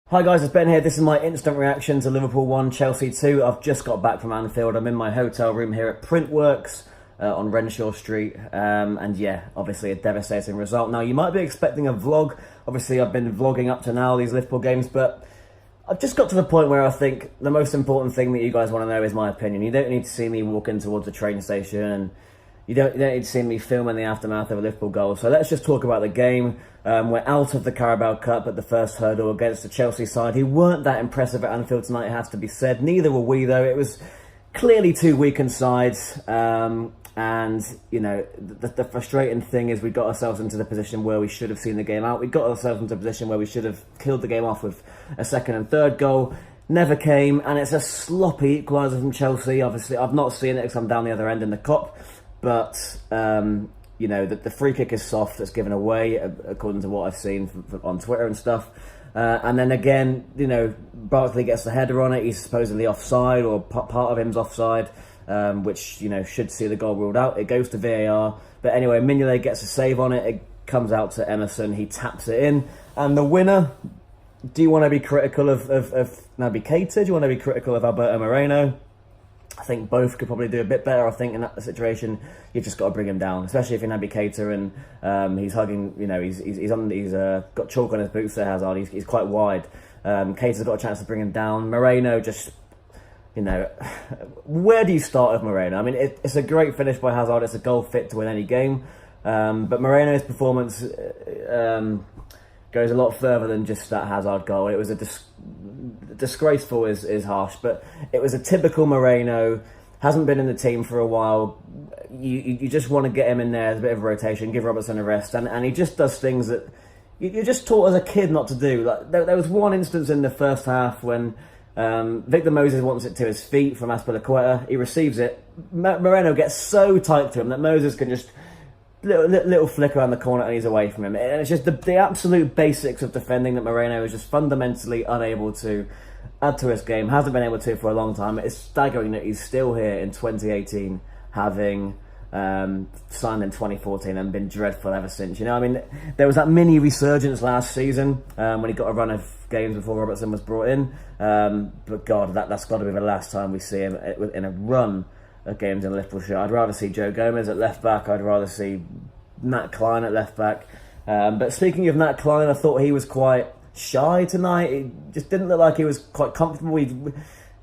Hi guys, it's Ben here. This is my instant reaction to Liverpool 1, Chelsea 2. I've just got back from Anfield. I'm in my hotel room here at Printworks on Renshaw Street. And yeah, obviously a devastating result. Now, you might be expecting a vlog. Obviously, I've been vlogging up to now, these Liverpool games, but I've just got to the point where I think the most important thing that you guys want to know is my opinion. You don't need to see me walking towards the train station, and you don't need to see me filming the aftermath of a Liverpool goal. So let's just talk about the game. We're out of the Carabao Cup at the first hurdle against the Chelsea side, who weren't that impressive at Anfield tonight, it has to be said. Neither were we, though. It was clearly two weakened sides. And, you know, the frustrating thing is we got ourselves into the position where we should have seen the game out. We got ourselves into a position where we should have killed the game off with a second and third goal. Never came, and it's a sloppy equaliser from Chelsea. Obviously, I've not seen it because I'm down the other end in the Kop. But, you know, the free kick is soft. It's given away, according to what I've seen on Twitter and stuff. And then again, you know, Barkley gets the header on it. He's supposedly offside, or part of him's offside, which, you know, should see the goal ruled out. It goes to VAR. But anyway, Mignolet gets a save on it. It comes out to Emerson. He taps it in. And the winner, do you want to be critical of Naby Keita? Do you want to be critical of Alberto Moreno? I think both could probably do a bit better. I think in that situation, you've just got to bring him down, especially if you're Naby Keita and he's hugging. You know, he's got chalk on his boots there, Hazard. He's quite wide. Keita's got a chance to bring him down. Moreno just, you know, where do you start with Moreno? I mean, it's a great finish by Hazard. It's a goal fit to win any game. But Moreno's performance goes a lot further than just that Hazard goal. It was a disgraceful is harsh, but it was a typical Moreno. Hasn't been in the team for a while. You just want to get him in there as a bit of a rotation, give Robertson a rest, and he just does things that you're just taught as a kid not to do. Like there was one instance in the first half when Victor Moses wants it to his feet from Azpilicueta. He receives it. Moreno gets so tight to him that Moses can just little flick around the corner and he's away from him. And it's just the absolute basics of defending that Moreno is just fundamentally unable to add to his game. Hasn't been able to for a long time. It's staggering that he's still here in 2018, having signed in 2014 and been dreadful ever since. You know, I mean, there was that mini resurgence last season when he got a run of games before Robertson was brought in. But God, that's got to be the last time we see him in a run of games in a Liverpool shirt. I'd rather see Joe Gomez at left back. I'd rather see Nat Klein at left back. But speaking of Nat Klein, I thought he was quite shy tonight. He just didn't look like he was quite comfortable. You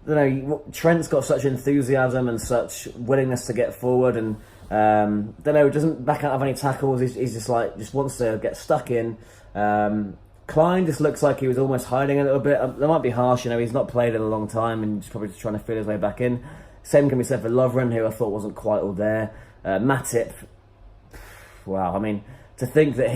know, Trent's got such enthusiasm and such willingness to get forward, and don't know, doesn't back out of any tackles. He's just wants to get stuck in. Klein just looks like he was almost hiding a little bit. That might be harsh, you know. He's not played in a long time and he's probably just trying to feel his way back in. Same can be said for Lovren, who I thought wasn't quite all there. Matip, wow, I mean, to think that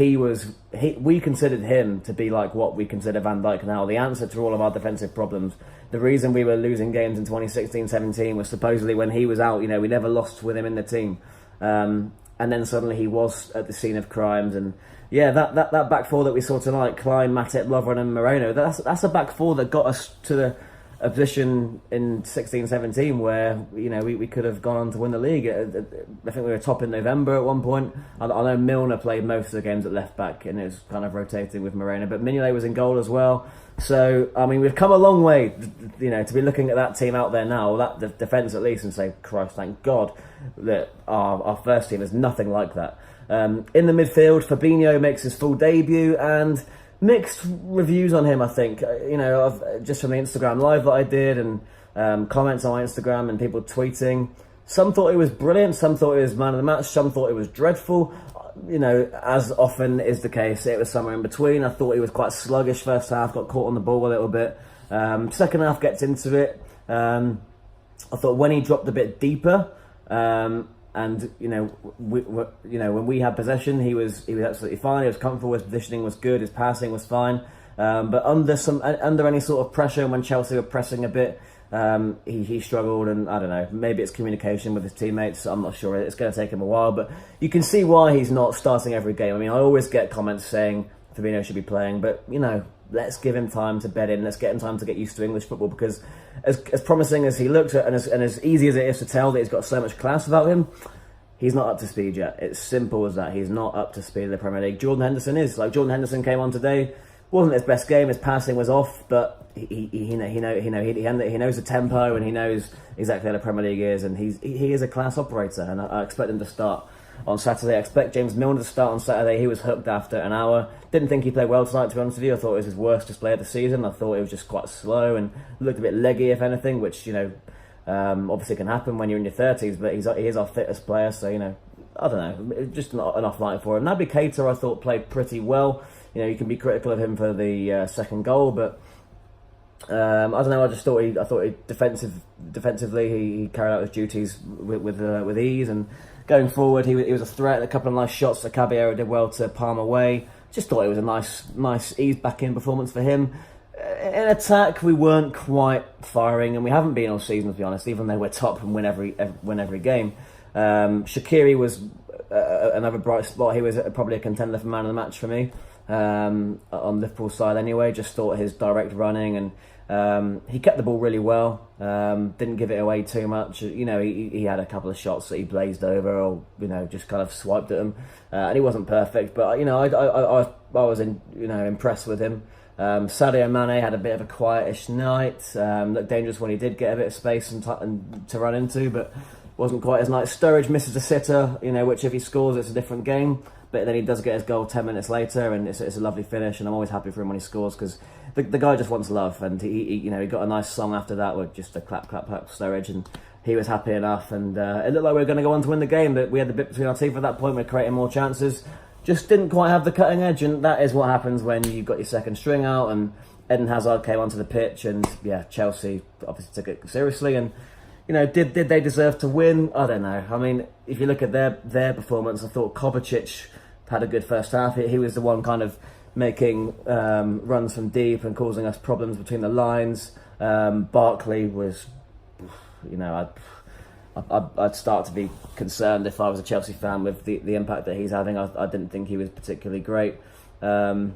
we considered him to be like what we consider Van Dijk now, the answer to all of our defensive problems. The reason we were losing games in 2016-17 was supposedly when he was out. You know, we never lost with him in the team. And then suddenly he was at the scene of crimes. And yeah, that back four that we saw tonight, Klein, Matip, Lovren and Moreno, that's a back four that got us to a position in 16-17 where, you know, we could have gone on to win the league. I think we were top in November at one point. I know Milner played most of the games at left back and it was kind of rotating with Moreno, but Mignolet was in goal as well. So, I mean, we've come a long way, you know, to be looking at that team out there now, that the defence at least, and say, Christ, thank God that our first team is nothing like that. In the midfield, Fabinho makes his full debut, and mixed reviews on him, I think. You know, just from the Instagram live that I did and comments on my Instagram and people tweeting. Some thought it was brilliant, some thought it was man of the match, some thought it was dreadful. You know, as often is the case, it was somewhere in between. I thought he was quite sluggish first half, got caught on the ball a little bit. Second half gets into it. I thought when he dropped a bit deeper, and you know, when we had possession, he was absolutely fine. He was comfortable. His positioning was good. His passing was fine. But under any sort of pressure, when Chelsea were pressing a bit, he struggled. And I don't know. Maybe it's communication with his teammates. I'm not sure. It's going to take him a while. But you can see why he's not starting every game. I mean, I always get comments saying Fabinho should be playing, but you know, let's give him time to bed in. Let's get him time to get used to English football, because as promising as he looks, and as easy as it is to tell that he's got so much class about him, he's not up to speed yet. It's simple as that. He's not up to speed in the Premier League. Jordan Henderson is. Like, Jordan Henderson came on today, wasn't his best game. His passing was off, but he knows the tempo and he knows exactly how the Premier League is, and he is a class operator. And I expect him to start on Saturday. I expect James Milner to start on Saturday. He was hooked after an hour. Didn't think he played well tonight, to be honest with you. I thought it was his worst display of the season. I thought it was just quite slow and looked a bit leggy, if anything, which obviously can happen when you're in your 30s. But he is our fittest player, so I don't know, just not enough light for him. Naby Keita, I thought, played pretty well. You can be critical of him for the second goal, but I don't know. I thought he defensively he carried out his duties with ease, and going forward he was a threat. A couple of nice shots that Caballero did well to palm away. Just thought it was a nice ease back in performance for him. In attack, we weren't quite firing, and we haven't been all season, to be honest. Even though we're top and win every game. Shaqiri was another bright spot. He was probably a contender for man of the match for me. On Liverpool's side anyway. Just thought his direct running and he kept the ball really well, didn't give it away too much. He had a couple of shots that he blazed over or just kind of swiped at him, and he wasn't perfect, but I was impressed with him. Sadio Mane had a bit of a quietish night, looked dangerous when he did get a bit of space and to run into, but wasn't quite as nice. Sturridge misses a sitter, which if he scores it's a different game. But then he does get his goal 10 minutes later, and it's a lovely finish. And I'm always happy for him when he scores, because the guy just wants love. And he got a nice song after that with just a clap Sturridge, and he was happy enough. And it looked like we were going to go on to win the game, but we had the bit between our teeth at that point. We were creating more chances, just didn't quite have the cutting edge. And that is what happens when you've got your second string out. And Eden Hazard came onto the pitch, and Chelsea obviously took it seriously. And did they deserve to win? I don't know. I mean, if you look at their performance, I thought Kovacic had a good first half. He was the one kind of making runs from deep and causing us problems between the lines. Barkley was, I'd start to be concerned if I was a Chelsea fan with the impact that he's having. I didn't think he was particularly great. And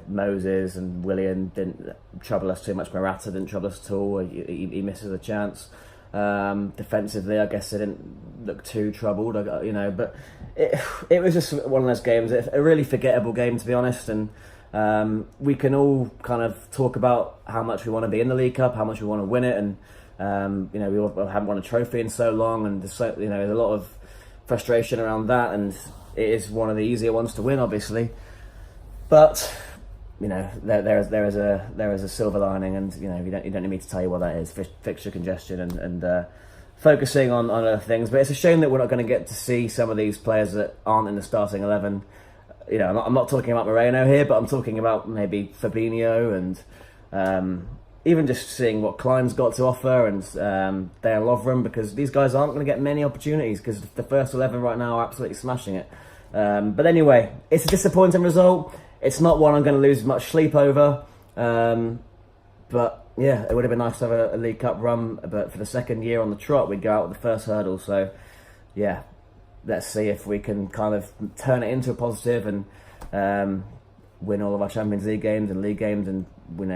Moses and Willian didn't trouble us too much. Morata didn't trouble us at all. He misses a chance. Defensively, I guess they didn't look too troubled, but it was just one of those games, a really forgettable game, to be honest. And we can all kind of talk about how much we want to be in the League Cup, how much we want to win it, and we all haven't won a trophy in so long, and there's a lot of frustration around that, and it is one of the easier ones to win, obviously. But there is a silver lining, and you don't need me to tell you what that is. Fixture congestion and focusing on other things. But it's a shame that we're not going to get to see some of these players that aren't in the starting 11. I'm not talking about Moreno here, but I'm talking about maybe Fabinho and even just seeing what Klein's got to offer, and Dejan Lovren, because these guys aren't going to get many opportunities, because the first 11 right now are absolutely smashing it. But anyway, it's a disappointing result. It's not one I'm going to lose much sleep over. But yeah, it would have been nice to have a League Cup run. But for the second year on the trot, we'd go out with the first hurdle. So yeah, let's see if we can kind of turn it into a positive and win all of our Champions League games and league games, and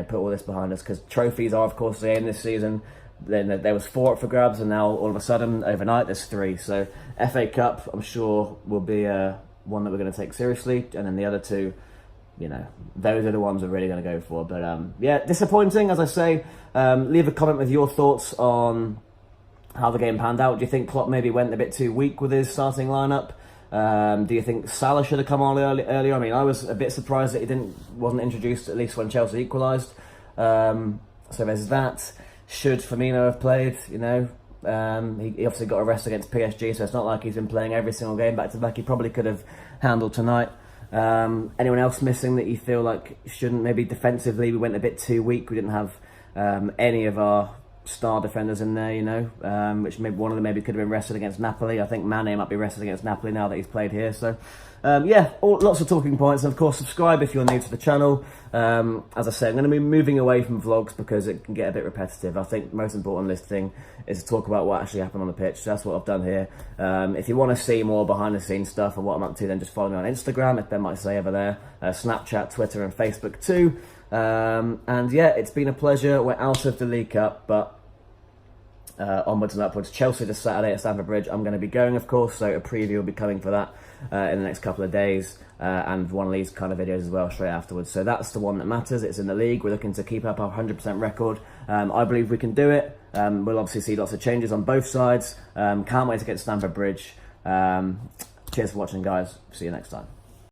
put all this behind us. Because trophies are, of course, the aim this season. Then there was 4 up for grabs, and now all of a sudden, overnight, there's 3. So FA Cup, I'm sure, will be one that we're going to take seriously, and then the other 2, those are the ones we're really going to go for. But disappointing, as I say. Leave a comment with your thoughts on how the game panned out. Do you think Klopp maybe went a bit too weak with his starting lineup? Do you think Salah should have come on earlier? I mean, I was a bit surprised that he wasn't introduced, at least when Chelsea equalised. So there's that. Should Firmino have played? He obviously got a rest against PSG, so it's not like he's been playing every single game back to back. He probably could have handled tonight. Anyone else missing that you feel like shouldn't? Maybe defensively we went a bit too weak. We didn't have any of our star defenders in there, which maybe one of them maybe could have been rested against Napoli. I think Mane might be rested against Napoli now that he's played here. So lots of talking points. And of course, subscribe if you're new to the channel. As I said, I'm going to be moving away from vlogs because it can get a bit repetitive. I think the most important this thing is to talk about what actually happened on the pitch. So that's what I've done here. If you want to see more behind the scenes stuff and what I'm up to, then just follow me on Instagram, if Ben might say over there, Snapchat, Twitter and Facebook too. And yeah, it's been a pleasure. We're out of the League Cup, but onwards and upwards. Chelsea this Saturday at Stamford Bridge. I'm going to be going, of course, so a preview will be coming for that in the next couple of days, and one of these kind of videos as well straight afterwards. So that's the one that matters. It's in the league. We're looking to keep up our 100% record. I believe we can do it. We'll obviously see lots of changes on both sides. Can't wait to get to Stamford Bridge. Cheers for watching, guys. See you next time.